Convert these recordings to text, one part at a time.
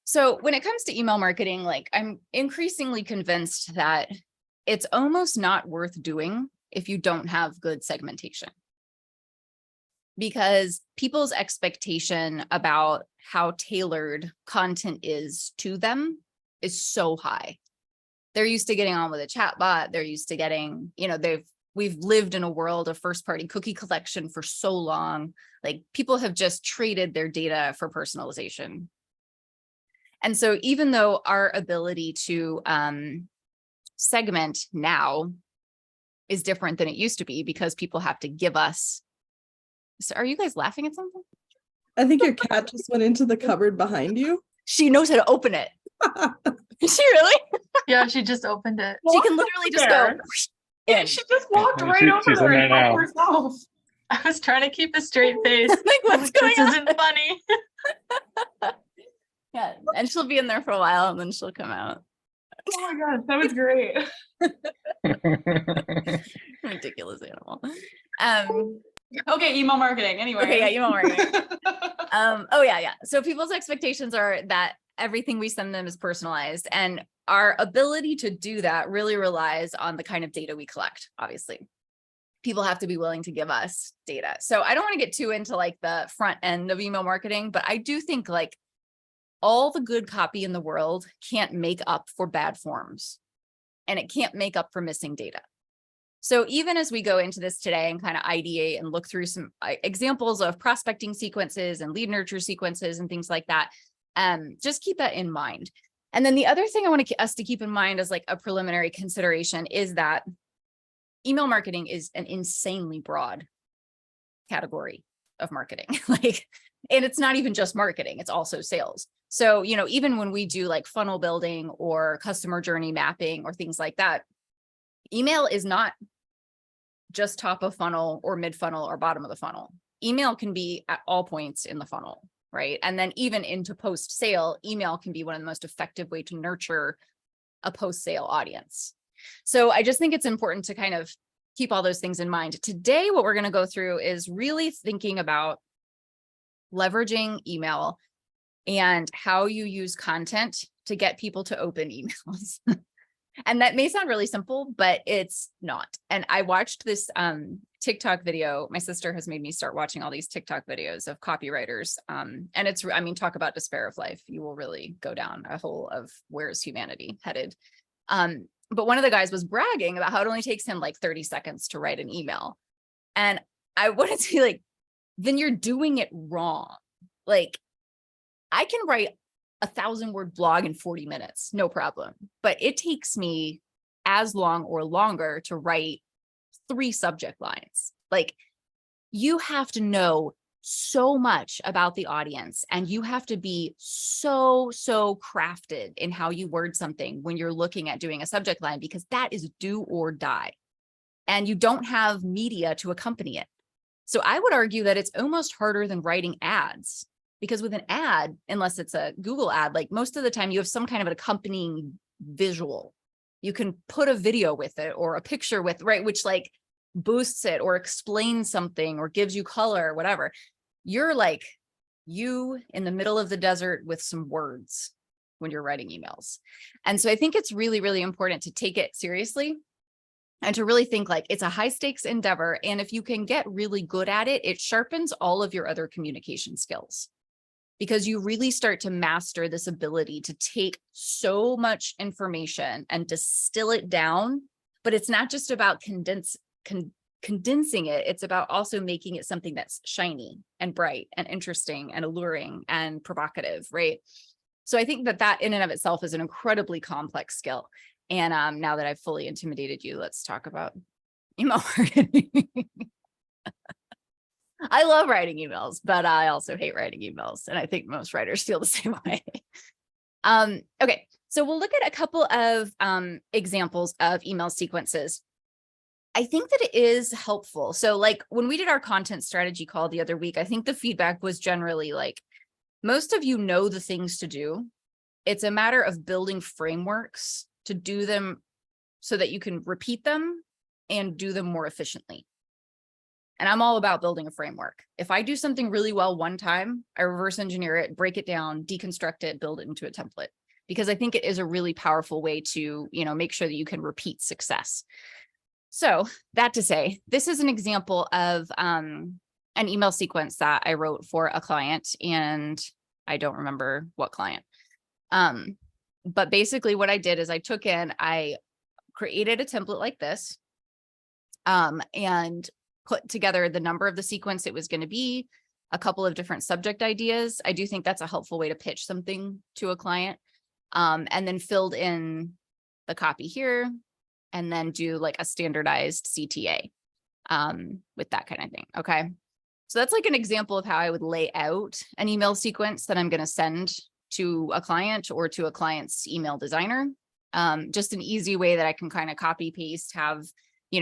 So when it comes to email marketing, like I'm increasingly convinced that it's almost not worth doing if you don't have good segmentation. Because people's expectation about how tailored content is to them is so high. They're used to getting on with a chat bot. They're used to getting, we've lived in a world of first party cookie collection for so long. Like people have just traded their data for personalization. And so even though our ability to segment now is different than it used to be because people have to give us. So are you guys laughing at something? I think your cat just went into the cupboard behind you. She knows how to open it. Is she really? Yeah, she just opened it. She can literally just go. Yeah, she just walked right over there and helped herself. I was trying to keep a straight face. Like, what's going on? This isn't funny. Yeah, and she'll be in there for a while and then she'll come out. Oh my gosh, that was great. Ridiculous animal. Okay, email marketing. Anyway. Okay, yeah, email marketing. Yeah. So people's expectations are that everything we send them is personalized, and our ability to do that really relies on the kind of data we collect. Obviously, people have to be willing to give us data. So I don't want to get too into like the front end of email marketing, but I do think like all the good copy in the world can't make up for bad forms, and it can't make up for missing data. So even as we go into this today and kind of ideate and look through some examples of prospecting sequences and lead nurture sequences and things like that, just keep that in mind. And then the other thing I want us to keep in mind as like a preliminary consideration is that email marketing is an insanely broad category of marketing. And it's not even just marketing, it's also sales. So, even when we do like funnel building or customer journey mapping or things like that, email is not just top of funnel or mid funnel or bottom of the funnel. Email can be at all points in the funnel, right? And then even into post sale, email can be one of the most effective way to nurture a post sale audience. So I just think it's important to kind of keep all those things in mind. Today, what we're going to go through is really thinking about leveraging email and how you use content to get people to open emails. And that may sound really simple, but it's not. And I watched this TikTok video. My sister has made me start watching all these TikTok videos of copywriters. And talk about despair of life. You will really go down a hole of where's humanity headed. But one of the guys was bragging about how it only takes him like 30 seconds to write an email. And I wanted to be like, then you're doing it wrong. Like, I can write 1,000-word blog in 40 minutes, no problem. But it takes me as long or longer to write 3 subject lines. Like, you have to know so much about the audience, and you have to be so crafted in how you word something when you're looking at doing a subject line, because that is do or die. And you don't have media to accompany it. So I would argue that it's almost harder than writing ads. Because with an ad, unless it's a Google ad, like most of the time you have some kind of an accompanying visual. You can put a video with it or a picture with, right, which like boosts it or explains something or gives you color or whatever. You're like you in the middle of the desert with some words when you're writing emails. And so I think it's really, really important to take it seriously and to really think like it's a high stakes endeavor. And if you can get really good at it, it sharpens all of your other communication skills. Because you really start to master this ability to take so much information and distill it down. But it's not just about condensing it. It's about also making it something that's shiny and bright and interesting and alluring and provocative, right? So I think that in and of itself is an incredibly complex skill. And now that I've fully intimidated you, let's talk about email marketing. I love writing emails, but I also hate writing emails. And I think most writers feel the same way. Okay, so we'll look at a couple of examples of email sequences. I think that it is helpful. So like when we did our content strategy call the other week, I think the feedback was generally like, most of you know the things to do. It's a matter of building frameworks to do them so that you can repeat them and do them more efficiently. And I'm all about building a framework. If I do something really well one time, I reverse engineer it, break it down, deconstruct it, build it into a template, because I think it is a really powerful way to, make sure that you can repeat success. So that to say, this is an example of an email sequence that I wrote for a client, and I don't remember what client. But basically what I did is I created a template like this, and put together the number of the sequence it was going to be, a couple of different subject ideas. I do think that's a helpful way to pitch something to a client. And then filled in the copy here, and then do like a standardized CTA with that kind of thing. Okay. So that's like an example of how I would lay out an email sequence that I'm going to send to a client or to a client's email designer. Just an easy way that I can kind of copy paste, have,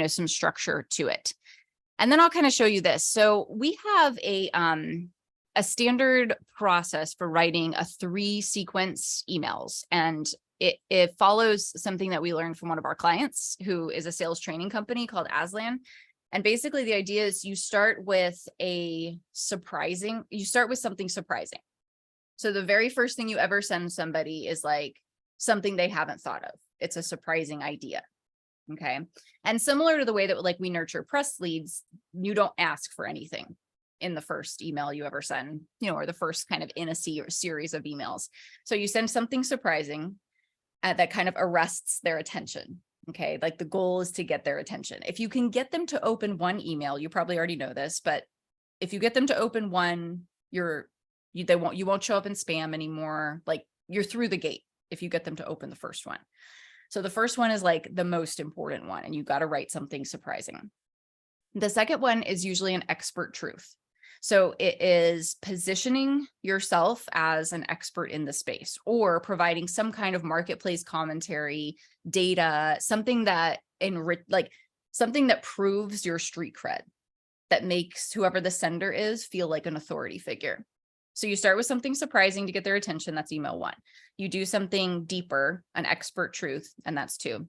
some structure to it. And then I'll kind of show you this. So we have a standard process for writing a 3-sequence emails. And it follows something that we learned from one of our clients, who is a sales training company called Aslan. And basically the idea is you start with something surprising. So the very first thing you ever send somebody is like something they haven't thought of. It's a surprising idea. Okay. And similar to the way that we nurture press leads, you don't ask for anything in the first email you ever send, or the first kind of in a series of emails. So you send something surprising that kind of arrests their attention. Okay. Like the goal is to get their attention. If you can get them to open one email, you probably already know this, but if you get them to open one, you won't show up in spam anymore. Like you're through the gate if you get them to open the first one. So the first one is like the most important one, and you got to write something surprising. The second one is usually an expert truth. So it is positioning yourself as an expert in the space, or providing some kind of marketplace commentary, data, something that something that proves your street cred, that makes whoever the sender is feel like an authority figure. So you start with something surprising to get their attention. That's email 1. You do something deeper, an expert truth, and that's 2.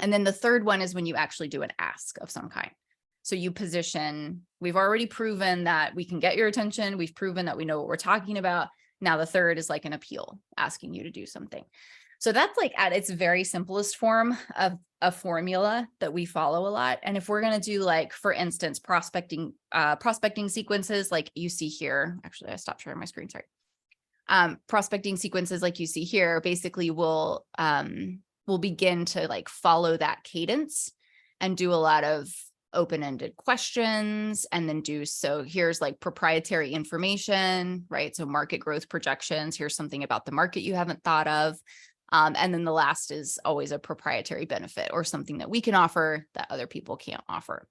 And then the third one is when you actually do an ask of some kind. So you position, we've already proven that we can get your attention. We've proven that we know what we're talking about. Now the third is like an appeal, asking you to do something. So that's like at its very simplest form of a formula that we follow a lot. And if we're going to do, like, for instance, prospecting sequences like you see here, actually I stopped sharing my screen, sorry. Prospecting sequences like you see here, basically we'll begin to like follow that cadence and do a lot of open-ended questions, and then here's like proprietary information, right? So market growth projections, here's something about the market you haven't thought of. And then the last is always a proprietary benefit or something that we can offer that other people can't offer.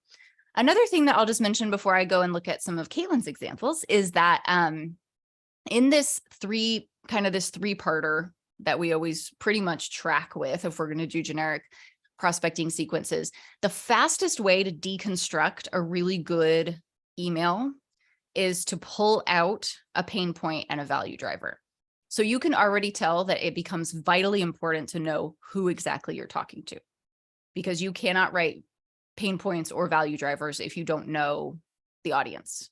Another thing that I'll just mention before I go and look at some of Caitlin's examples is that in this three-parter that we always pretty much track with, if we're going to do generic prospecting sequences, the fastest way to deconstruct a really good email is to pull out a pain point and a value driver. So you can already tell that it becomes vitally important to know who exactly you're talking to, because you cannot write pain points or value drivers if you don't know the audience.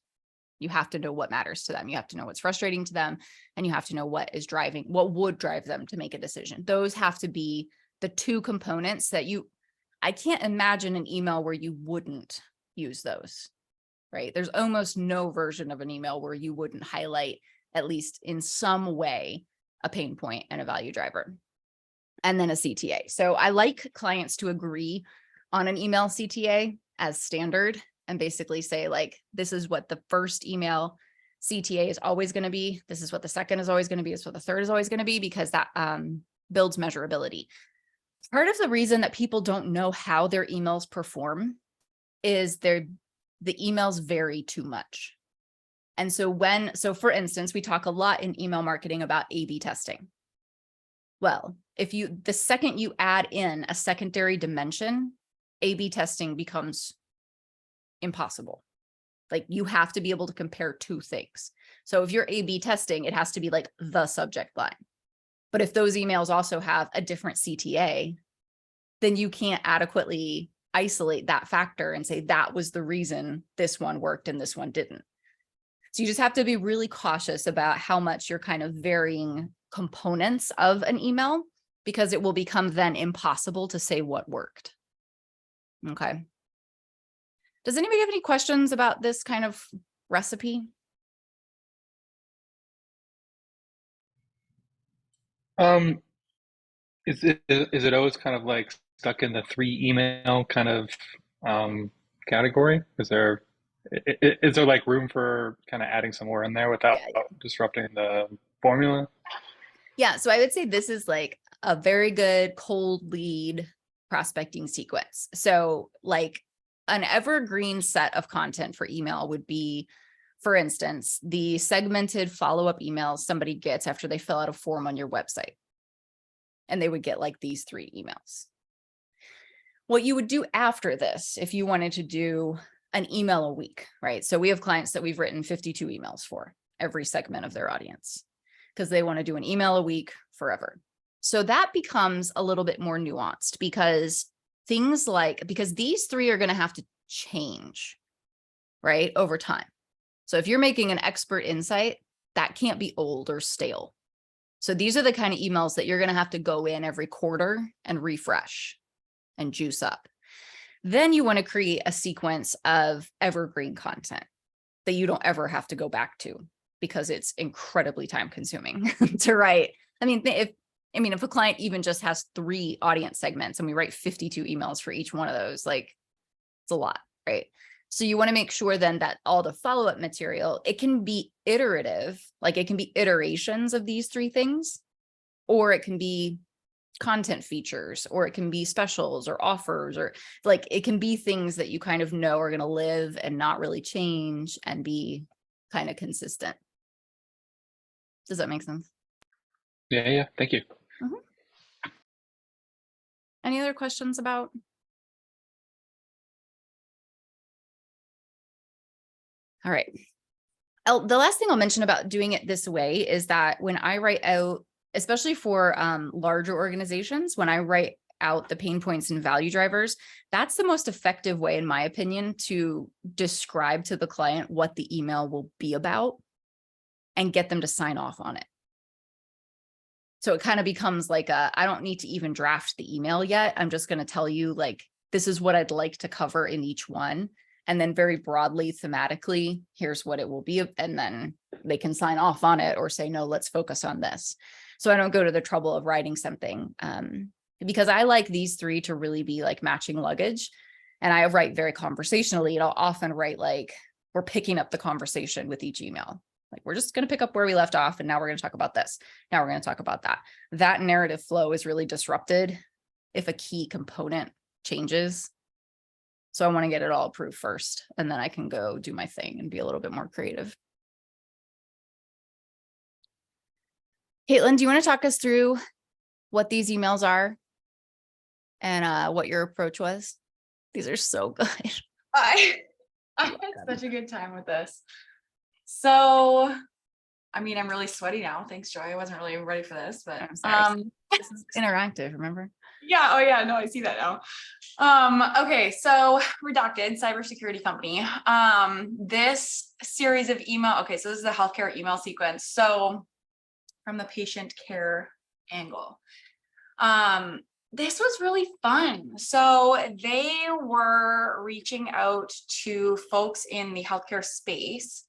You have to know what matters to them. You have to know what's frustrating to them, and you have to know what would drive them to make a decision. Those have to be the 2 components that I can't imagine an email where you wouldn't use those, right? There's almost no version of an email where you wouldn't highlight, at least in some way, a pain point and a value driver, and then a CTA. So I like clients to agree on an email CTA as standard, and basically say, like, this is what the first email CTA is always going to be. This is what the second is always going to be. This is what the third is always going to be, because that builds measurability. Part of the reason that people don't know how their emails perform is the emails vary too much. And so for instance, we talk a lot in email marketing about A/B testing. Well, the second you add in a secondary dimension, A/B testing becomes impossible. Like, you have to be able to compare 2 things. So if you're A/B testing, it has to be like the subject line. But if those emails also have a different CTA, then you can't adequately isolate that factor and say that was the reason this one worked and this one didn't. So you just have to be really cautious about how much you're kind of varying components of an email, because it will become then impossible to say what worked. Okay. Does anybody have any questions about this kind of recipe? Is it always kind of like stuck in the 3 email kind of category? Is there like room for kind of adding some more in there without disrupting the formula? Yeah, so I would say this is like a very good cold lead prospecting sequence. So like an evergreen set of content for email would be, for instance, the segmented follow-up emails somebody gets after they fill out a form on your website. And they would get like these 3 emails. What you would do after this, if you wanted to do an email a week, right? So we have clients that we've written 52 emails for every segment of their audience, because they want to do an email a week forever. So that becomes a little bit more nuanced, because because these 3 are going to have to change, right, over time. So if you're making an expert insight, that can't be old or stale. So these are the kind of emails that you're going to have to go in every quarter and refresh and juice up. Then you want to create a sequence of evergreen content that you don't ever have to go back to, because it's incredibly time consuming to write. I mean, if a client even just has 3 audience segments and we write 52 emails for each one of those, like it's a lot, right? So you want to make sure then that all the follow-up material, it can be iterative, like it can be iterations of these 3 things, or it can be content features, or it can be specials or offers, or like it can be things that you kind of know are going to live and not really change and be kind of consistent. Does that make sense? Yeah. Thank you. Any other questions about? All right. The last thing I'll mention about doing it this way is that when I write out, especially for larger organizations, when I write out the pain points and value drivers, that's the most effective way, in my opinion, to describe to the client what the email will be about and get them to sign off on it. So it kind of becomes like I don't need to even draft the email yet. I'm just going to tell you, like, this is what I'd like to cover in each one. And then very broadly, thematically, here's what it will be. And then they can sign off on it or say, no, let's focus on this. So I don't go to the trouble of writing something because I like these 3 to really be like matching luggage. And I write very conversationally. And I'll often write like, we're picking up the conversation with each email. Like, we're just going to pick up where we left off. And now we're going to talk about this. Now we're going to talk about that. That narrative flow is really disrupted if a key component changes. So I want to get it all approved first, and then I can go do my thing and be a little bit more creative. Caitlin, do you want to talk us through what these emails are and what your approach was? These are so good. I had such a good time with this. So, I mean, I'm really sweaty now. Thanks, Joy. I wasn't really ready for this, but I'm sorry. This is interactive, remember? Yeah. Oh yeah. No, I see that now. Okay. So Redacted, cybersecurity company. This series of email. Okay. So this is the healthcare email sequence. So from the patient care angle, this was really fun. So they were reaching out to folks in the healthcare space,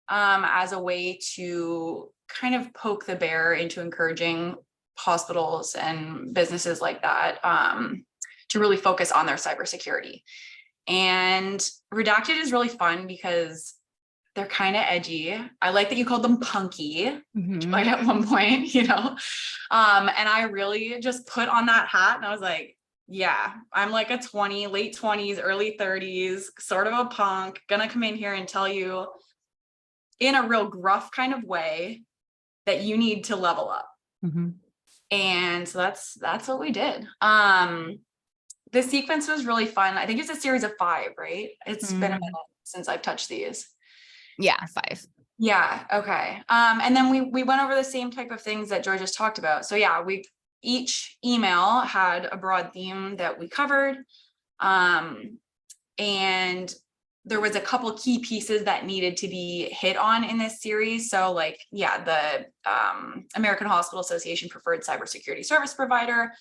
as a way to kind of poke the bear into encouraging hospitals and businesses like that to really focus on their cybersecurity. And Redacted is really fun because they're kind of edgy. I like that you called them punky, like at one point, and I really just put on that hat and I was like, yeah, I'm like a late 20s, early 30s, sort of a punk, gonna come in here and tell you in a real gruff kind of way that you need to level up. And so that's what we did. The sequence was really fun. I think it's a series of 5, right? It's been a minute since I've touched these. Yeah, 5. Yeah. Okay. And then we went over the same type of things that Joy just talked about. So yeah, each email had a broad theme that we covered. And there was a couple key pieces that needed to be hit on in this series. So like, yeah, the American Hospital Association preferred cybersecurity service provider.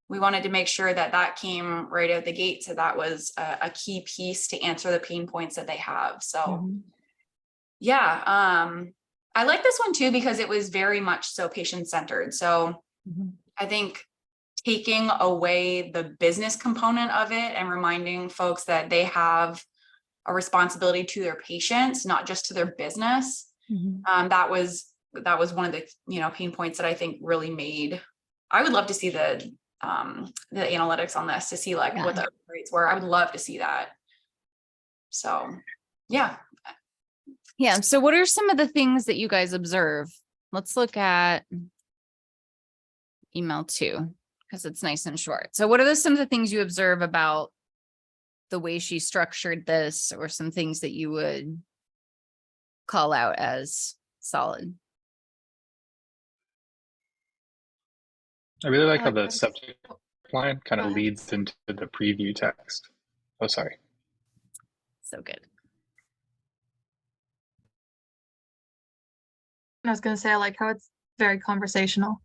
We wanted to make sure that that came right out the gate. So that was a key piece to answer the pain points that they have. So yeah, I like this one too, because it was very much so patient-centered. So I think taking away the business component of it and reminding folks that they have a responsibility to their patients, not just to their business. That was one of the, pain points that I think really made. I would love to see the analytics on this to see like what the rates were. I would love to see that. So, yeah. Yeah. So what are some of the things that you guys observe? Let's look at email 2 because it's nice and short. So what are some of the things you observe about the way she structured this, or some things that you would call out as solid? I really like how the subject line kind of leads into the preview text. Oh, sorry. So good. I was going to say, I like how it's very conversational.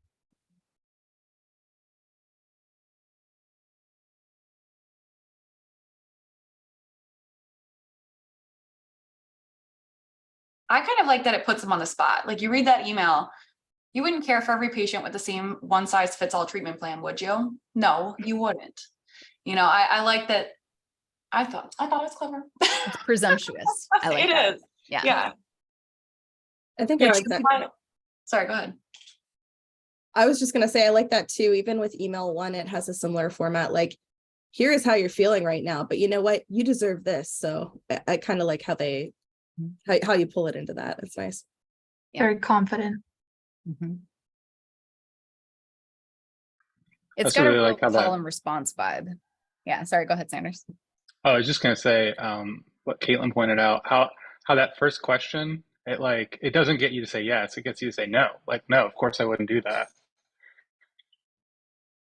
I kind of like that it puts them on the spot. Like you read that email, you wouldn't care for every patient with the same one size fits all treatment plan, would you? No, you wouldn't. I like that. I thought it was clever. It's presumptuous. I like it that. is. Yeah. Yeah. I think I like that. Sorry, go ahead. I was just going to say, I like that too. Even with email 1, it has a similar format. Like, here is how you're feeling right now, but you know what? You deserve this. So I kind of like how how you pull it into that. It's nice. Yeah. Very confident. It's That's got really a like real how call and response vibe. Yeah. Sorry. Go ahead, Sanders. Oh, I was just gonna say, what Caitlin pointed out, how that first question, it doesn't get you to say yes, it gets you to say no. Like, no, of course I wouldn't do that.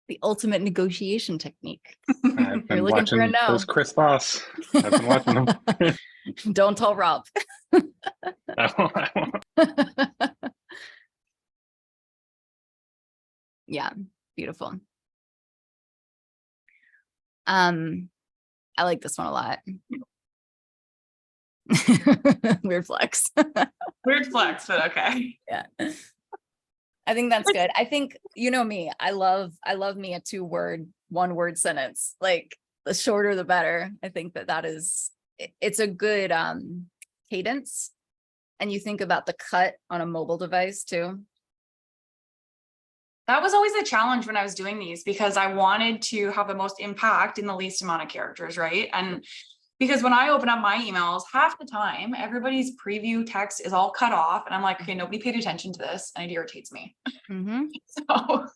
The ultimate negotiation technique. I've been looking for a watching no. those Chris Voss. I've been watching them. Don't tell Rob. I won't. Yeah, beautiful. I like this one a lot. Weird flex. Weird flex, but okay. Yeah. I think that's good. I think, me, I love me a 2-word, 1-word sentence. Like the shorter, the better. I think that is, it's a good cadence. And you think about the cut on a mobile device too. That was always a challenge when I was doing these, because I wanted to have the most impact in the least amount of characters, right? And because when I open up my emails, half the time, everybody's preview text is all cut off. And I'm like, okay, nobody paid attention to this. And it irritates me. So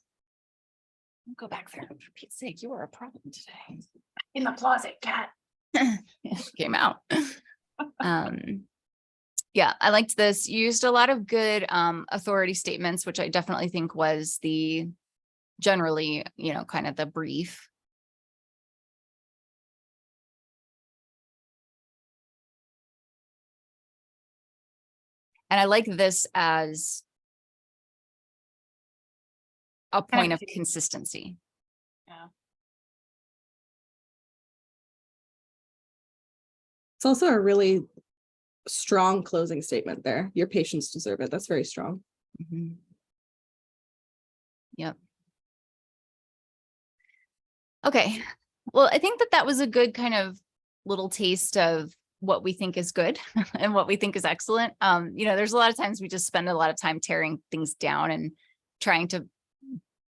Go back there. For Pete's sake, you are a problem today. in the closet, cat. Came out. Yeah, I liked this. You used a lot of good authority statements, which I definitely think was generally, kind of the brief. And I like this as a point of consistency. Yeah. It's also a really strong closing statement there. Your patients deserve it. That's very strong. Yep. Okay. Well, I think that was a good kind of little taste of what we think is good and what we think is excellent. There's a lot of times we just spend a lot of time tearing things down and trying to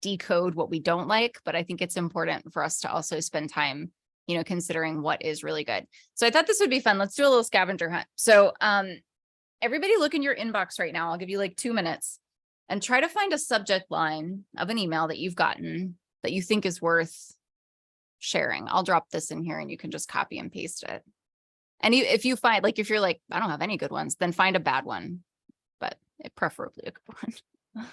decode what we don't like. But I think it's important for us to also spend time, considering what is really good. So I thought this would be fun. Let's do a little scavenger hunt. So everybody look in your inbox right now. I'll give you like 2 minutes and try to find a subject line of an email that you've gotten that you think is worth sharing. I'll drop this in here and you can just copy and paste it. And if you find, like, if you're like, I don't have any good ones, then find a bad one, but preferably a good one.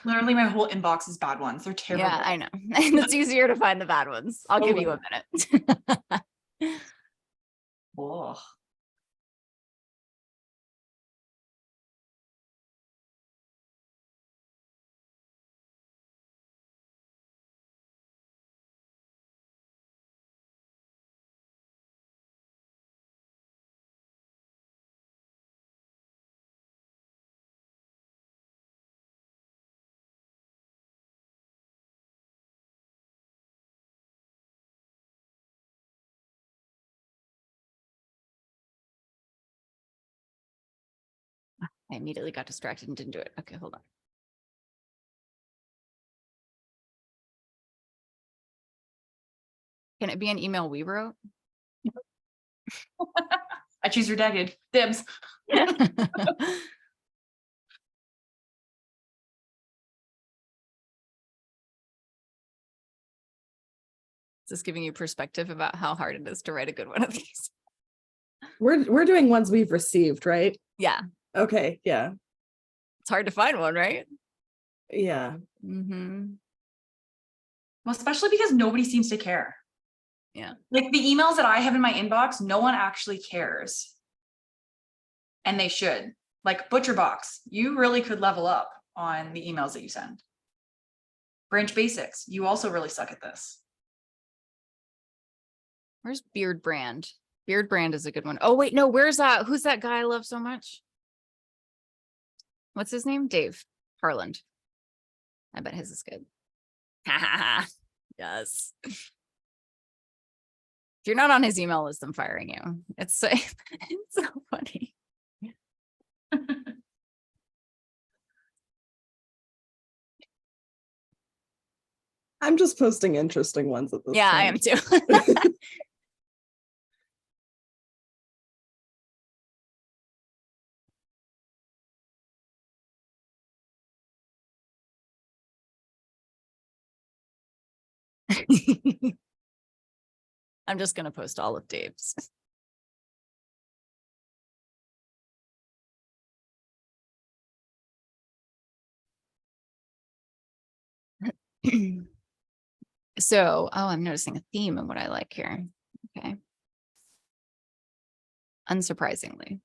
Literally my whole inbox is bad ones. They're terrible. Yeah, I know. And it's easier to find the bad ones. I'll give you a minute. Ugh. I immediately got distracted and didn't do it. Okay, hold on. Can it be an email we wrote? I choose redacted. Dibs. Is this giving you perspective about how hard it is to write a good one of these? We're doing ones we've received, right? Yeah, Okay, yeah. it's hard to find one, right? Yeah. Mm-hmm. Well, especially because nobody seems to care. Yeah. Like the emails that I have in my inbox, no one actually cares. And they should. Like Butcher Box, you really could level up on the emails that you send. Branch Basics, you also really suck at this. Where's Beard Brand? Beard Brand is a good one. Oh, wait, no, where's that? Who's that guy I love so much? What's his name? Dave Harland. I bet his is good. Ha ha ha. Yes. If you're not on his email list, I'm firing you. It's so, it's so funny. I'm just posting interesting ones at this Yeah, I point. am too. I'm just going to post all of Dave's. So, oh, I'm noticing a theme in what I like here. Okay. Unsurprisingly,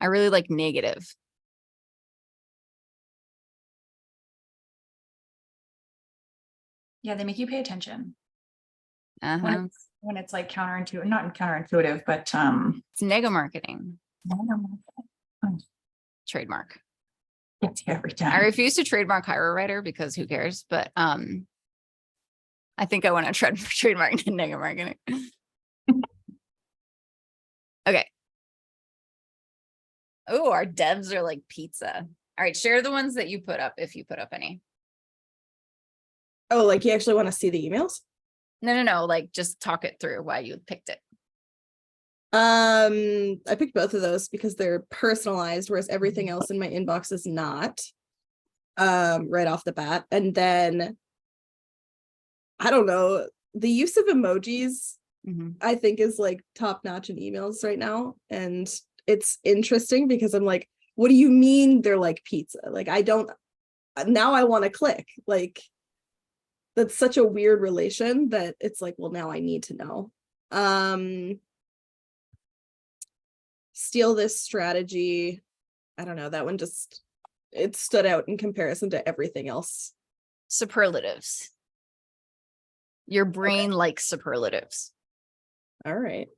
I really like negative. Yeah, they make you pay attention. Uh-huh. When it's like counterintuitive, not counterintuitive, but It's nega marketing. it's Trademark. every I time. refuse to trademark hire writer because who cares? But I think I want to trademark nega marketing. Okay. Oh, our devs are like pizza. All right, share the ones that you put up if you put up any. Oh, like you actually want to see the emails? No, like just talk it through why you picked it. I picked both of those because they're personalized, whereas everything else in my inbox is not. Right off the bat. And then I don't know, the use of emojis, I think is like top notch in emails right now. And it's interesting because I'm like, what do you mean they're like pizza? Like, now I want to click. Like, that's such a weird relation that it's like, well, now I need to know. Steal this strategy. I don't know, that one just, it stood out in comparison to everything else. Superlatives. Your brain likes superlatives. All right.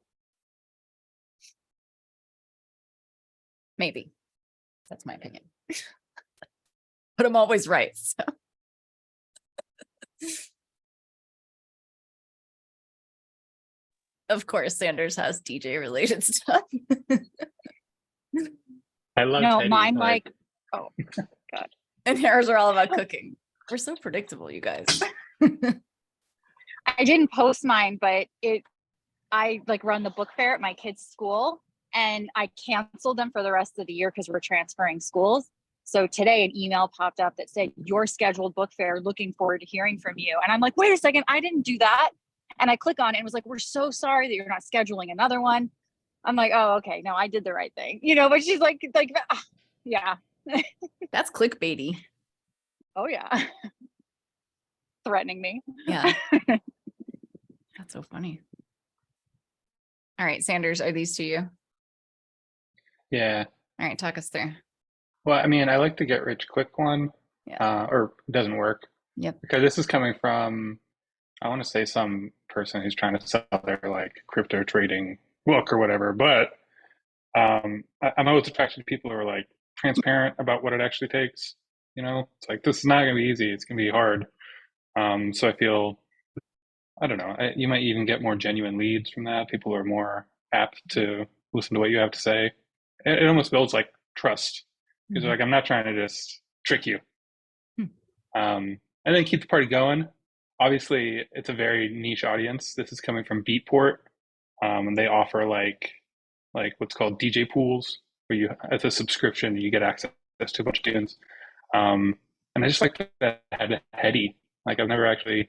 Maybe. That's my opinion. But I'm always right. So. Of course, Sanders has DJ related stuff. I love No, Teddy, mine like, oh God. And ours are all about cooking. We're so predictable, you guys. I didn't post mine, but I like run the book fair at my kids' school and I canceled them for the rest of the year because we're transferring schools. So today an email popped up that said, your scheduled book fair, looking forward to hearing from you. And I'm like, wait a second, I didn't do that. And I click on it and was like, we're so sorry that you're not scheduling another one. I'm like, oh, okay, no, I did the right thing. But she's like, yeah. That's clickbaity. Oh yeah. Threatening me. Yeah. That's so funny. All right, Sanders, are these to you? Yeah. All right, talk us through. Well, I mean, I like the get rich quick one, Yeah. or it doesn't work Yep. because this is coming from, I want to say some person who's trying to sell their like crypto trading book or whatever. But I'm always attracted to people who are like transparent about what it actually takes. You know, it's like this is not going to be easy. It's going to be hard. So I feel, I don't know, you might even get more genuine leads from that. People are more apt to listen to what you have to say. It almost builds like trust because Mhm. like I'm not trying to just trick you. Hmm. And then keep the party going. Obviously, it's a very niche audience. This is coming from Beatport, and they offer like what's called DJ pools, where you, as a subscription, you get access to a bunch of tunes. And I just like that heady. Like I've never actually,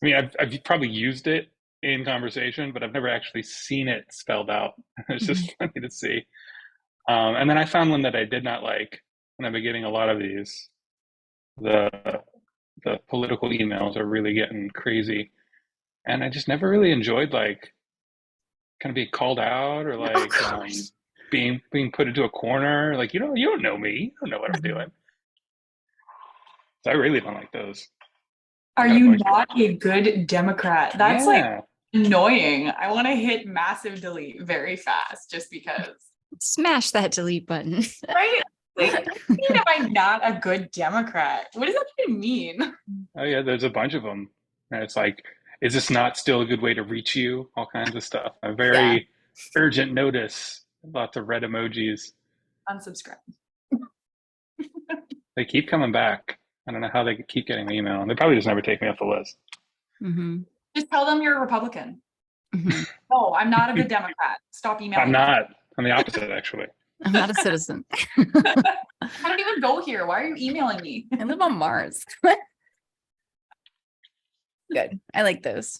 I mean, I've probably used it in conversation, but I've never actually seen it spelled out. It's just funny to see. And then I found one that I did not like, and I've been getting a lot of these. The the political emails are really getting crazy, and I just never really enjoyed like kind of being called out or like being put into a corner. Like you don't know me, you don't know what I'm doing. So I really don't like those. Are Kind of you voice it. not a good Democrat? That's like Yeah, annoying. I want to hit massive delete very fast just because. Smash that delete button. Right? Like, what do you mean am I not a good Democrat? What does that even mean? oh yeah, there's a bunch of them, and it's like, is this not still a good way to reach you? All kinds of stuff. A Yeah. very urgent notice. Lots of red emojis. Unsubscribe. They keep coming back. I don't know how they keep getting my email. They probably just never take me off the list. Mm-hmm. Just tell them you're a Republican. Mm-hmm. No, I'm not a good Democrat. Stop emailing I'm me. not. I'm the opposite, actually. I'm not a citizen. I don't even go here. Why are you emailing me? I live on Mars. Good. I like those.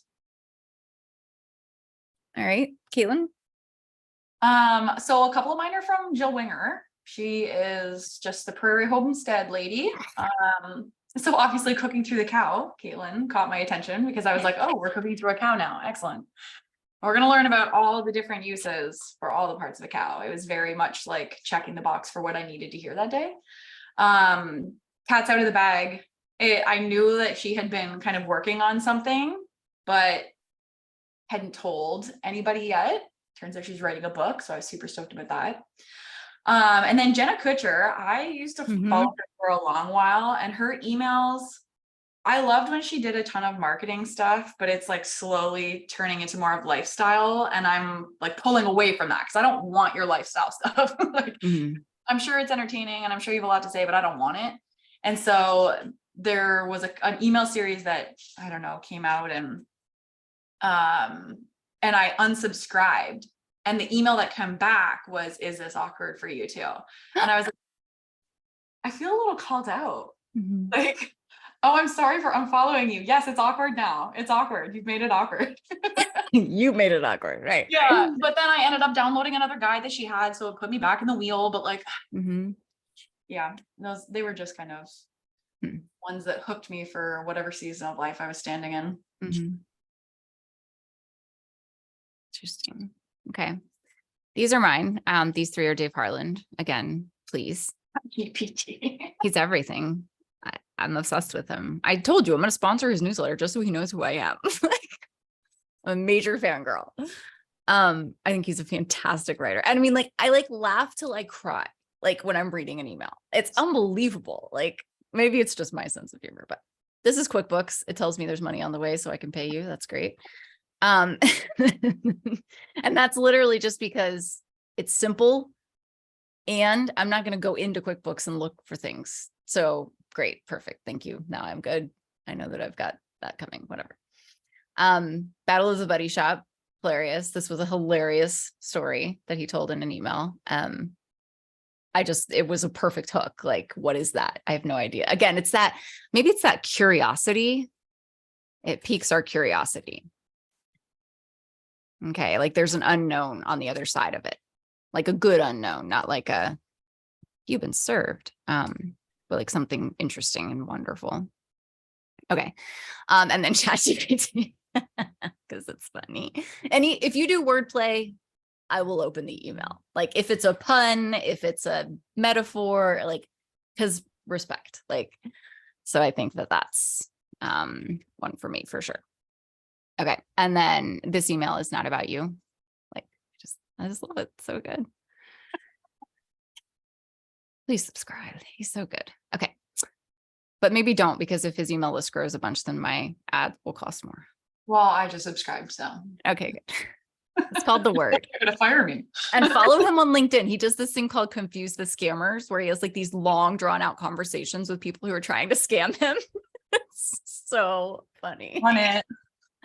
All right, Caitlin. So a couple of mine are from Jill Winger. She is just the Prairie Homestead lady. So obviously cooking through the cow, Caitlin caught my attention because I was like, oh, we're cooking through a cow now. Excellent. We're going to learn about all the different uses for all the parts of a cow. It was very much like checking the box for what I needed to hear that day. Cat's out of the bag. I knew that she had been kind of working on something, but hadn't told anybody yet. Turns out she's writing a book, so I was super stoked about that. And then Jenna Kutcher, I used to follow her for a long while, and her emails, I loved when she did a ton of marketing stuff, but it's like slowly turning into more of lifestyle, and I'm like pulling away from that because I don't want your lifestyle stuff. Like, I'm sure it's entertaining and I'm sure you have a lot to say, but I don't want it. And so there was an email series that, I don't know, came out, and I unsubscribed, and the email that came back was, is this awkward for you too? And I was like, I feel a little called out. Like, oh, I'm sorry for unfollowing you. Yes, it's awkward now. It's awkward. You've made it awkward. You made it awkward, right? Yeah. But then I ended up downloading another guide that she had, so it put me back in the wheel. But like, yeah, they were just kind of ones that hooked me for whatever season of life I was standing in. Interesting. Okay. These are mine. These three are Dave Harland. Again, please. GPT. He's everything. I'm obsessed with him. I told you I'm going to sponsor his newsletter just so he knows who I am. I'm a major fangirl. I think he's a fantastic writer. And I mean, like, I like laugh till I cry, like when I'm reading an email. It's unbelievable. Like, maybe it's just my sense of humor, but this is QuickBooks. It tells me there's money on the way so I can pay you. That's great. And that's literally just because it's simple and I'm not going to go into QuickBooks and look for things. So great. Perfect. Thank you. Now I'm good. I know that I've got that coming, whatever. Battle of the Buddy Shop. Hilarious. This was a hilarious story that he told in an email. It was a perfect hook. Like, what is that? I have no idea. Again, maybe it's that curiosity. It piques our curiosity. Okay. Like there's an unknown on the other side of it, like a good unknown, not like you've been served, but like something interesting and wonderful. Okay. And then ChatGPT. because it's funny. If you do wordplay, I will open the email. Like if it's a pun, if it's a metaphor, like, because respect, like, so I think that that's one for me for sure. Okay. And then this email is not about you. Like, I just love it. So good. Please subscribe. He's so good. Okay. But maybe don't, because if his email list grows a bunch, then my ad will cost more. Well, I just subscribed, so Okay, good. It's called The Word. you're gonna fire me. And follow him on LinkedIn. He does this thing called Confuse the Scammers, where he has like these long drawn out conversations with people who are trying to scam him. It's so funny. On it.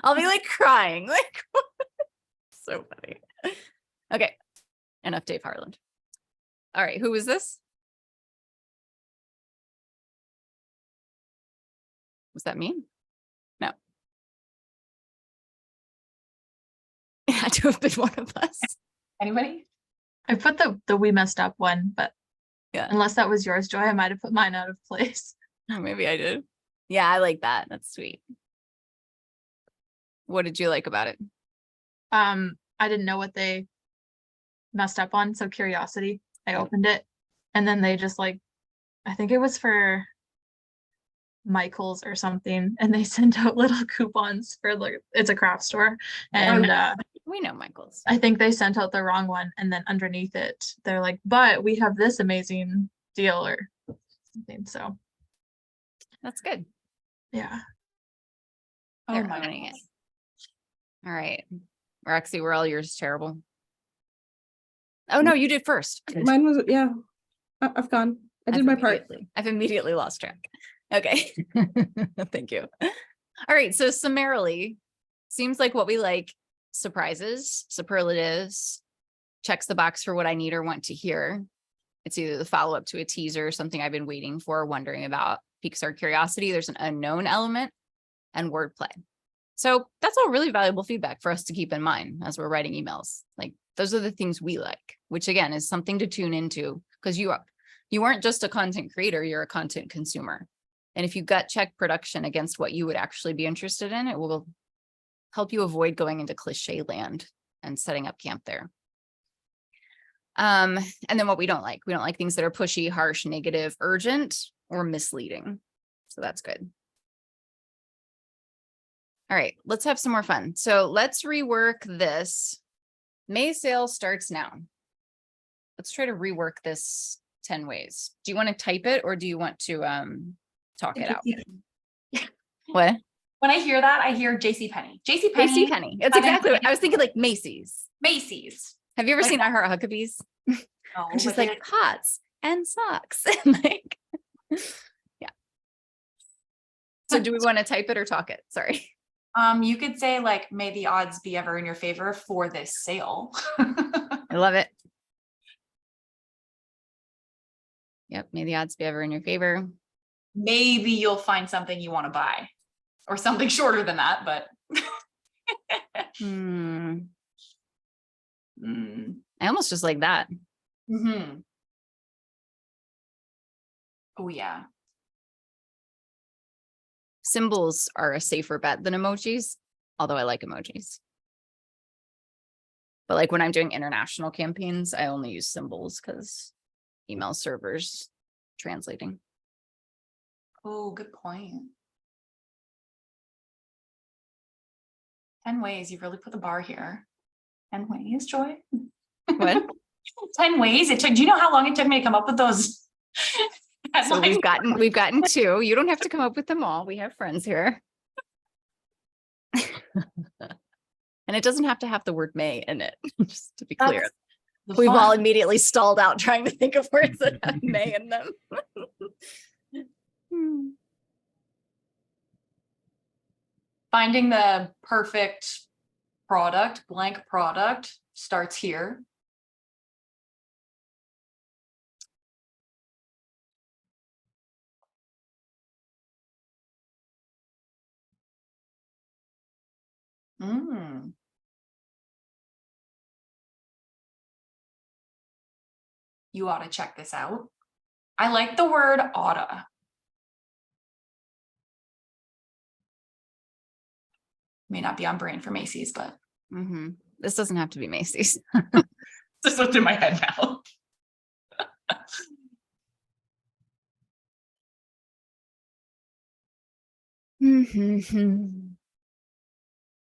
I'll be like crying. Like, so funny. Okay. Enough Dave Harland. All right. Who is this? Was that me? No. It had to have been one of us. Anybody? I put the we messed up one, but Yeah. unless that was yours, Joy, I might have put mine out of place. Oh, maybe I did. Yeah, I like that. That's sweet. What did you like about it? I didn't know what they messed up on, so curiosity. I opened it, and then they just like, I think it was for Michael's or something, and they sent out little coupons for like, it's a craft store, and We know Michael's. I think they sent out the wrong one, and then underneath it they're like, but we have this amazing deal or something. So That's good. yeah. Oh They're my owning it. goodness. All right. Roxy, we're all yours. Terrible. Oh no, you did first. Mine was, yeah, I've gone. I did my part. I've immediately lost track. Okay. Thank you. All right. So summarily, seems like what we like: surprises, superlatives, checks the box for what I need or want to hear. It's either the follow-up to a teaser, something I've been waiting for, wondering about, piques our curiosity. There's an unknown element, and wordplay. So that's all really valuable feedback for us to keep in mind as we're writing emails. Like, those are the things we like, which again is something to tune into, because you aren't just a content creator, you're a content consumer. And if you gut check production against what you would actually be interested in, it will help you avoid going into cliche land and setting up camp there. And then what we don't like things that are pushy, harsh, negative, urgent, or misleading. So that's good. All right, let's have some more fun. So let's rework this. May sale starts now. Let's try to rework this 10 ways. Do you want to type it, or do you want to talk it out? What? When I hear that, I hear JCPenney. JCPenney. JCPenney. It's exactly what I was thinking, like Macy's. Macy's. Have you ever Like- seen I Heart Huckabees? No, And she's but like hats and socks. Like, yeah. So do we want to type it or talk it? Sorry. you could say like, may the odds be ever in your favor for this sale. I love it. Yep. May the odds be ever in your favor. Maybe you'll find something you want to buy, or something shorter than that, but Hmm. mm. I almost just like that. Mm-hmm. Oh yeah. Symbols are a safer bet than emojis, although I like emojis. But like when I'm doing international campaigns, I only use symbols because email servers translating. Oh, good point. 10 ways. You really put the bar here. 10 ways, Joy? What? 10 ways. It took, do you know how long it took me to come up with those? So we've gotten two. You don't have to come up with them all. We have friends here. And it doesn't have to have the word may in it, just to be clear. The We've all fun. immediately stalled out trying to think of words that have may in them. Finding the perfect product, blank product, starts here. Mm. You ought to check this out. I like the word oughta. May not be on brand for Macy's, but This doesn't have to be Macy's. just what's in my head now.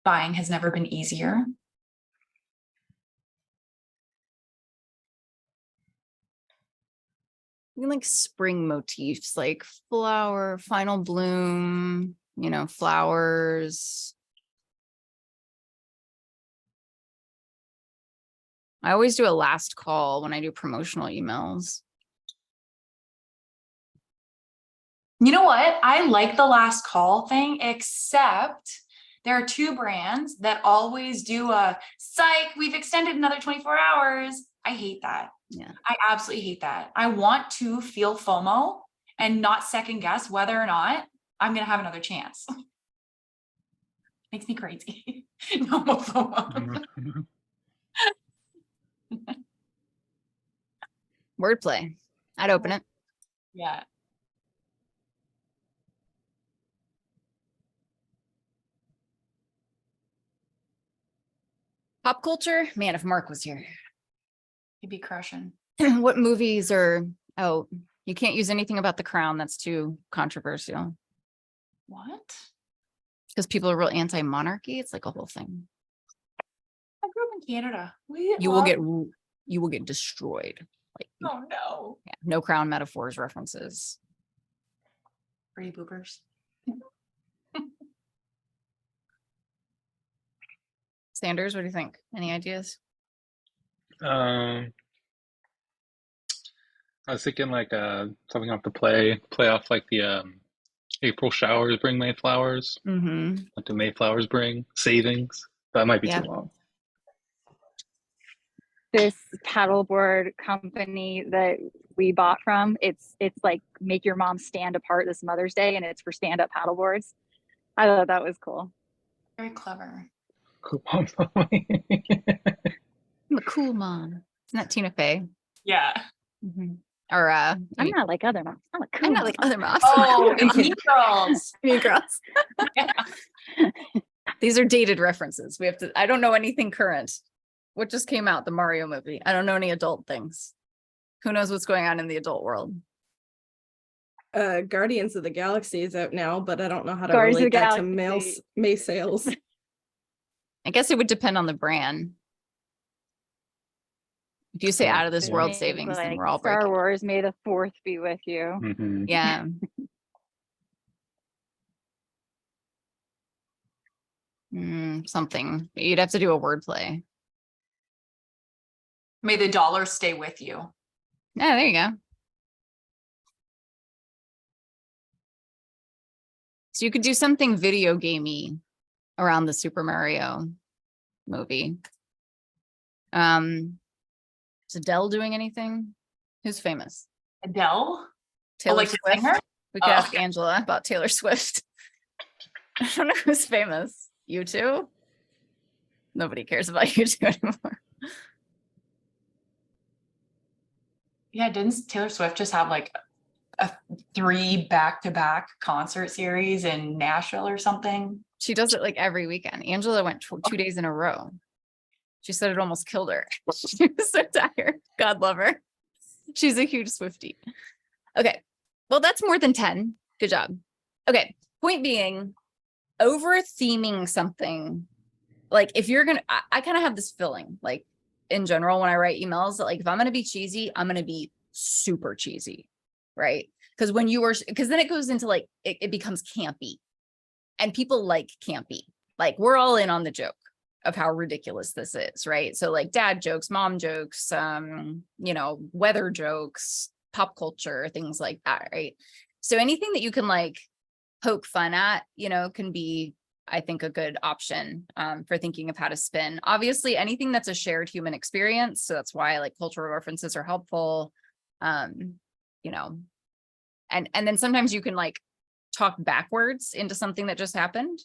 Buying has never been easier. Even like spring motifs, like flower, final bloom, flowers. I always do a last call when I do promotional emails. You know what? I like the last call thing, except there are 2 brands that always do a psych, we've extended another 24 hours. I hate that. Yeah. I absolutely hate that. I want to feel FOMO and not second guess whether or not I'm going to have another chance. Makes me crazy. No more FOMO. Wordplay. I'd open it. Yeah. Pop culture. Man, if Mark was here. He'd be crushing. What movies are out? You can't use anything about The Crown. That's too controversial. What? Because people are real anti-monarchy. It's like a whole thing. I grew up in Canada. We You will get destroyed. Like, Oh no. yeah, no Crown metaphors, references. Pretty boopers. Sanders, what do you think? Any ideas? I was thinking like something off the play off like the April showers bring May flowers. What do May flowers bring? Savings. That might be too long. This paddleboard company that we bought from, it's like make your mom stand apart this Mother's Day, and it's for stand-up paddleboards. I thought that was cool. Very clever. Cool mom. I'm a cool mom. Isn't that Tina Fey? Yeah. Or I'm not like other moms. I'm a cool I'm not like other moms. Oh, Mean Girls. Mean Girls. Yeah. These are dated references. I don't know anything current. What just came out? The Mario movie. I don't know any adult things. Who knows what's going on in the adult world? Guardians of the Galaxy is out now, but I don't know how to Guardians of relate the that to Galaxy. May sales. I guess it would depend on the brand. If you say out of this world Think savings, then like we're all Star breaking. Wars, May the 4th be with you. Yeah. Something. You'd have to do a wordplay. May the dollar stay with you. Yeah, there you go. So you could do something video gamey around the Super Mario movie. Is Adele doing anything? Who's famous? Adele? Taylor like the Swift. singer? We could Oh. ask Angela about Taylor Swift. I don't know who's famous. You two? Nobody cares about you two anymore. Yeah, didn't Taylor Swift just have like a 3 back-to-back concert series in Nashville or something? She does it like every weekend. Angela went 2 days in a row. She said it almost killed her. She was so tired. God love her. She's a huge Swiftie. Okay. Well, that's more than 10. Good job. Okay. Point being, over theming something, like if you're gonna, I kind of have this feeling, like in general, when I write emails, that like if I'm gonna be cheesy, I'm gonna be super cheesy, right? Because then it goes into like it becomes campy, and people like campy. Like we're all in on the joke of how ridiculous this is, right? So like dad jokes, mom jokes, weather jokes, pop culture, things like that, right? So anything that you can like poke fun at, can be, I think, a good option for thinking of how to spin. Obviously, anything that's a shared human experience. So that's why like cultural references are helpful. And then sometimes you can like talk backwards into something that just happened,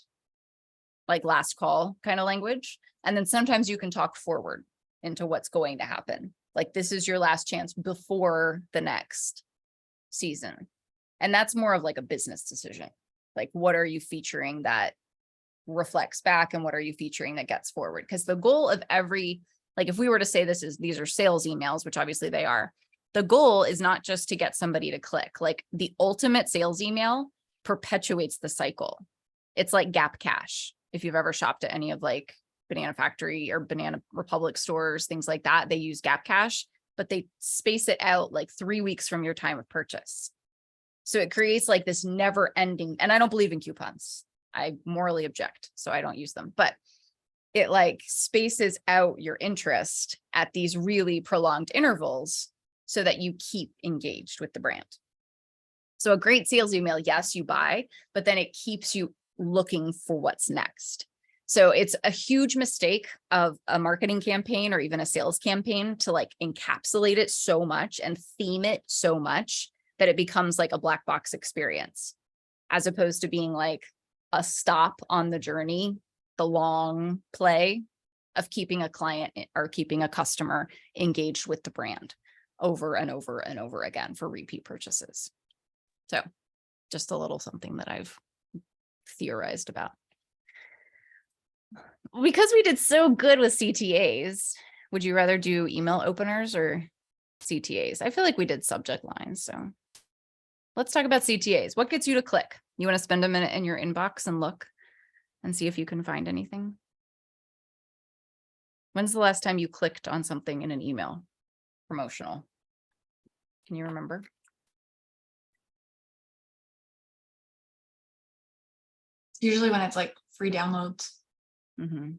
like last call kind of language. And then sometimes you can talk forward into what's going to happen. Like this is your last chance before the next season. And that's more of like a business decision. Like, what are you featuring that reflects back and what are you featuring that gets forward? Because the goal of every, like if we were to say these are sales emails, which obviously they are, the goal is not just to get somebody to click. Like the ultimate sales email perpetuates the cycle. It's like Gap Cash. If you've ever shopped at any of like Banana Factory or Banana Republic stores, things like that, they use Gap Cash, but they space it out like 3 weeks from your time of purchase. So it creates like this never ending, and I don't believe in coupons. I morally object, so I don't use them, but it like spaces out your interest at these really prolonged intervals so that you keep engaged with the brand. So a great sales email, yes, you buy, but then it keeps you looking for what's next. So it's a huge mistake of a marketing campaign or even a sales campaign to like encapsulate it so much and theme it so much that it becomes like a black box experience, as opposed to being like a stop on the journey, the long play of keeping a client or keeping a customer engaged with the brand over and over and over again for repeat purchases. So just a little something that I've theorized about. Because we did so good with CTAs, would you rather do email openers or CTAs? I feel like we did subject lines, so let's talk about CTAs. What gets you to click? You want to spend a minute in your inbox and look and see if you can find anything? When's the last time you clicked on something in an email promotional? Can you remember? Usually when it's like free downloads, Mm-hmm.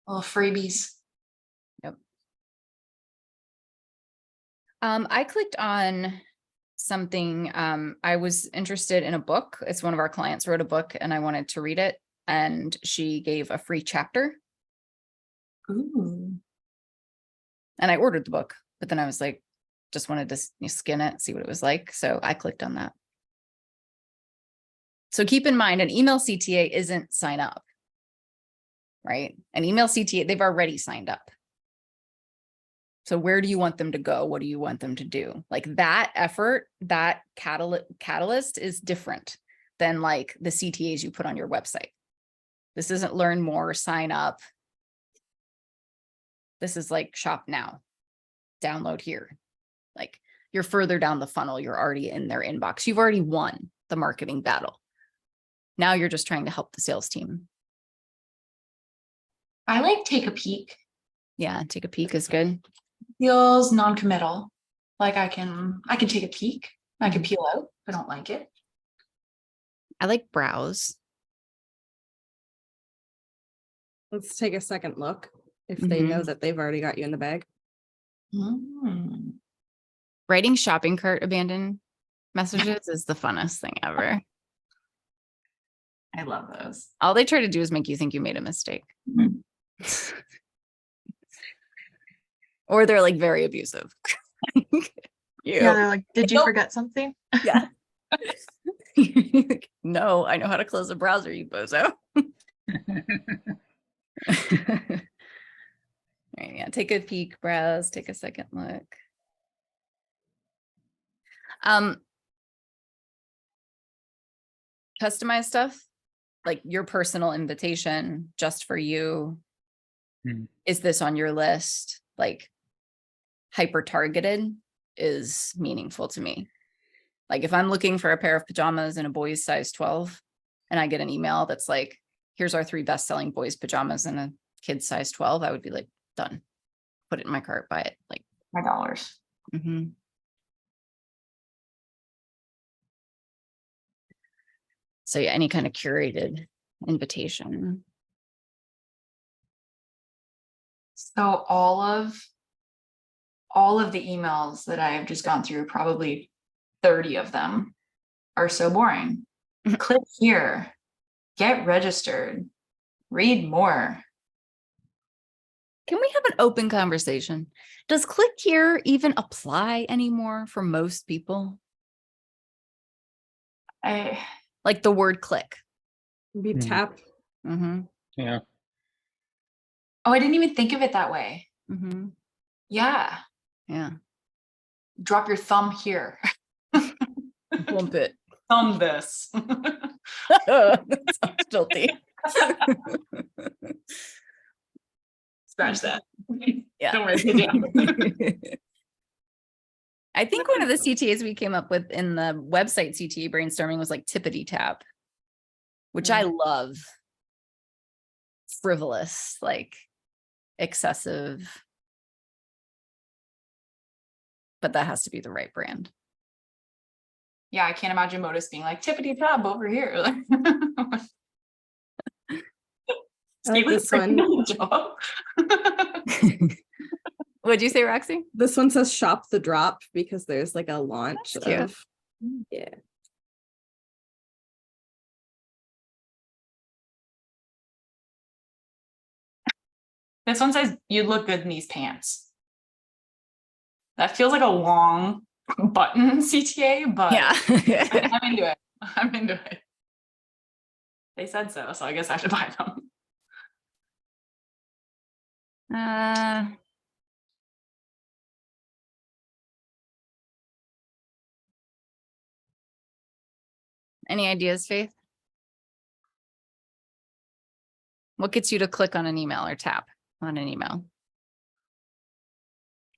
little freebies. Yep. I clicked on something. I was interested in a book. It's one of our clients wrote a book and I wanted to read it. And she gave a free chapter. Ooh. And I ordered the book, but then I was like, just wanted to skin it, see what it was like. So I clicked on that. So keep in mind, an email CTA isn't sign up, right? An email CTA, they've already signed up. So where do you want them to go? What do you want them to do? Like that effort, that catalyst is different than like the CTAs you put on your website. This isn't learn more, sign up. This is like shop now, download here. Like you're further down the funnel. You're already in their inbox. You've already won the marketing battle. Now you're just trying to help the sales team. I like take a peek. Yeah, take a peek is good. Feels non-committal. Like I can take a peek. I can peel out if I don't like it. I like browse. Let's take a second look if they know that they've already got you in the bag. Mm. Writing shopping cart abandoned messages is the funnest thing ever. I love those. All they try to do is make you think you made a mistake. Mhm. Or they're like very abusive. Yeah, they're like, did you forget something? Yeah. No, I know how to close a browser, you bozo. Right, yeah, take a peek, browse, take a second look. Customize stuff, like your personal invitation just for you. Is this on your list? Like hyper targeted is meaningful to me. Like if I'm looking for a pair of pajamas in a boy's size 12 and I get an email that's like, here's our 3 best-selling boys pajamas in a kid's size 12, I would be like, done. Put it in my cart, buy it. Like My dollars. So yeah, any kind of curated invitation. So all of the emails that I've just gone through, probably 30 of them, are so boring. Click here, get registered, read more. Can we have an open conversation? Does click here even apply anymore for most people? Like the word click. Maybe tap. Yeah. Oh, I didn't even think of it that way. Yeah. Yeah. Drop your thumb here. Bump it. Thumb this. That sounds filthy. Scratch that. Yeah. Don't worry, good job. I think one of the CTAs we came up with in the website CTA brainstorming was like tippity tap, which I love. Frivolous, like excessive. But that has to be the right brand. Yeah, I can't imagine Modus being like tippity top over here. Like, I like this one. What'd you say, Roxy? This one says shop the drop because there's like a launch That's cute. of, yeah. This one says you look good in these pants. That feels like a long button CTA, but Yeah. I'm into it. I'm into it. They said so, so I guess I have to buy them. Any ideas, Faith? What gets you to click on an email or tap on an email?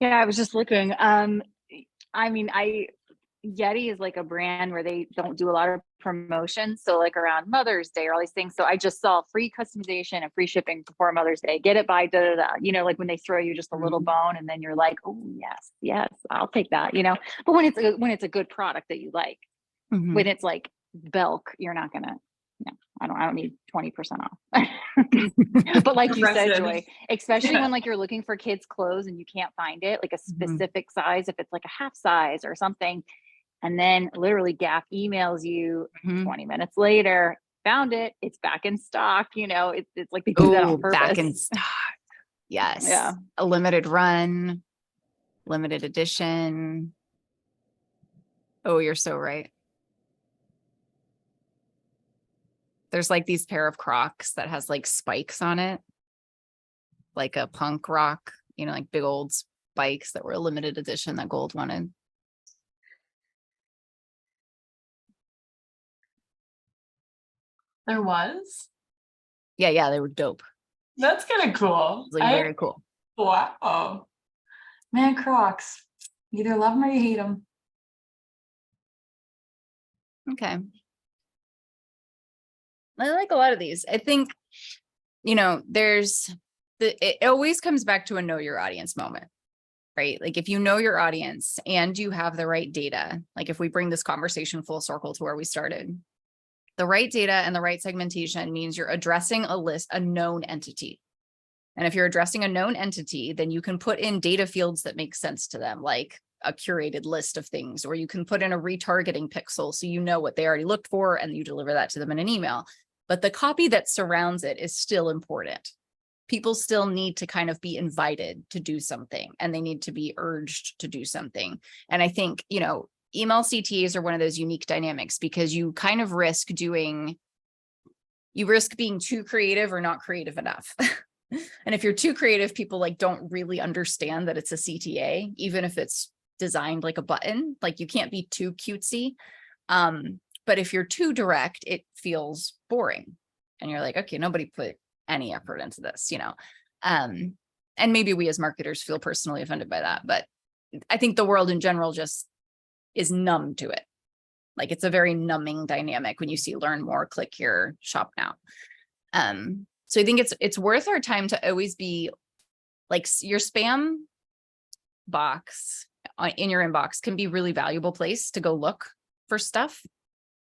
Yeah, I was just looking. I mean, Yeti is like a brand where they don't do a lot of promotions. So like around Mother's Day or all these things. So I just saw free customization and free shipping before Mother's Day. Get it by da da da. You know, like when they throw you just a little bone, and then you're like, oh yes, yes, I'll take that. You know, but when it's a good product that you like, when it's like Belk, you're not gonna. No, I don't need 20% off. But like you said, Joy, especially when like you're looking for kids' clothes and you can't find it, like a specific size, if it's like a half size or something, and then literally Gap emails you 20 minutes later, found it, it's back in stock. You know, it's like they do that on purpose. Back in stock. Yes. Yeah. A limited run, limited edition. Oh, you're so right. There's like these pair of Crocs that has like spikes on it, like a punk rock, you know, like big old spikes that were a limited edition that Gold wanted. There was? Yeah, they were dope. That's kind of cool. Like very cool. Wow. Man, Crocs. You either love them or you hate them. Okay. I like a lot of these. I think, you know, it always comes back to a know your audience moment, right? Like if you know your audience and you have the right data, like if we bring this conversation full circle to where we started, the right data and the right segmentation means you're addressing a known entity. And if you're addressing a known entity, then you can put in data fields that make sense to them, like a curated list of things, or you can put in a retargeting pixel so you know what they already looked for and you deliver that to them in an email. But the copy that surrounds it is still important. People still need to kind of be invited to do something, and they need to be urged to do something. And I think, you know, email CTAs are one of those unique dynamics because you kind of risk being too creative or not creative enough. And if you're too creative, people like don't really understand that it's a CTA, even if it's designed like a button. Like you can't be too cutesy. But if you're too direct, it feels boring. And you're like, okay, nobody put any effort into this, you know? And maybe we as marketers feel personally offended by that, but I think the world in general just is numb to it. Like it's a very numbing dynamic when you see learn more, click here, shop now. So I think it's worth our time to always be like your spam box in your inbox can be a really valuable place to go look for stuff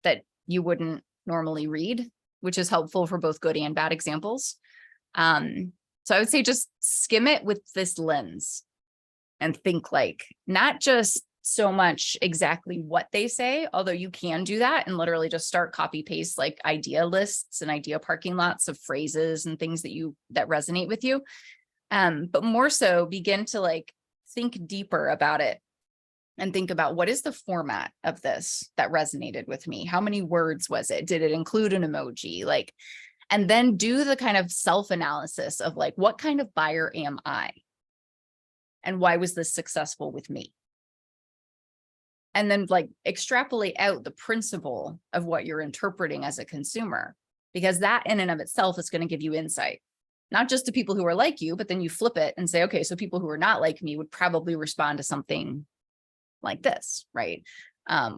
that you wouldn't normally read, which is helpful for both good and bad examples. So I would say just skim it with this lens and think like not just so much exactly what they say, although you can do that and literally just start copy paste like idea lists and idea parking lots of phrases and things that resonate with you. But more so begin to like think deeper about it and think about what is the format of this that resonated with me? How many words was it? Did it include an emoji? Like, and then do the kind of self-analysis of like, what kind of buyer am I? And why was this successful with me? And then like extrapolate out the principle of what you're interpreting as a consumer because that in and of itself is going to give you insight, not just to people who are like you, but then you flip it and say, okay, so people who are not like me would probably respond to something like this, right?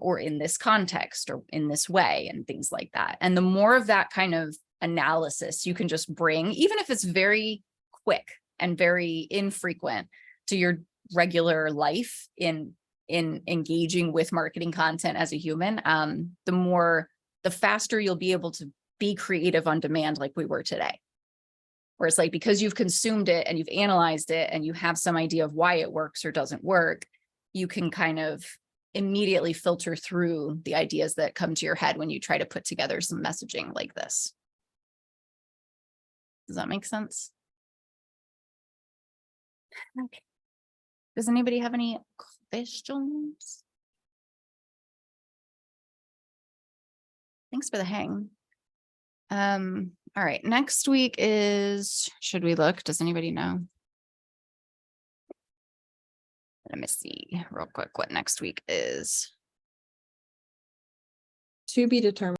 Or in this context or in this way and things like that. And the more of that kind of analysis you can just bring, even if it's very quick and very infrequent to your regular life in engaging with marketing content as a human, the faster you'll be able to be creative on demand like we were today. Where it's like, because you've consumed it and you've analyzed it and you have some idea of why it works or doesn't work, you can kind of immediately filter through the ideas that come to your head when you try to put together some messaging like this. Does that make sense? Okay. Does anybody have any questions? Thanks for the hang. All right, next week is, should we look? Does anybody know? Let me see real quick what next week is. To be determined.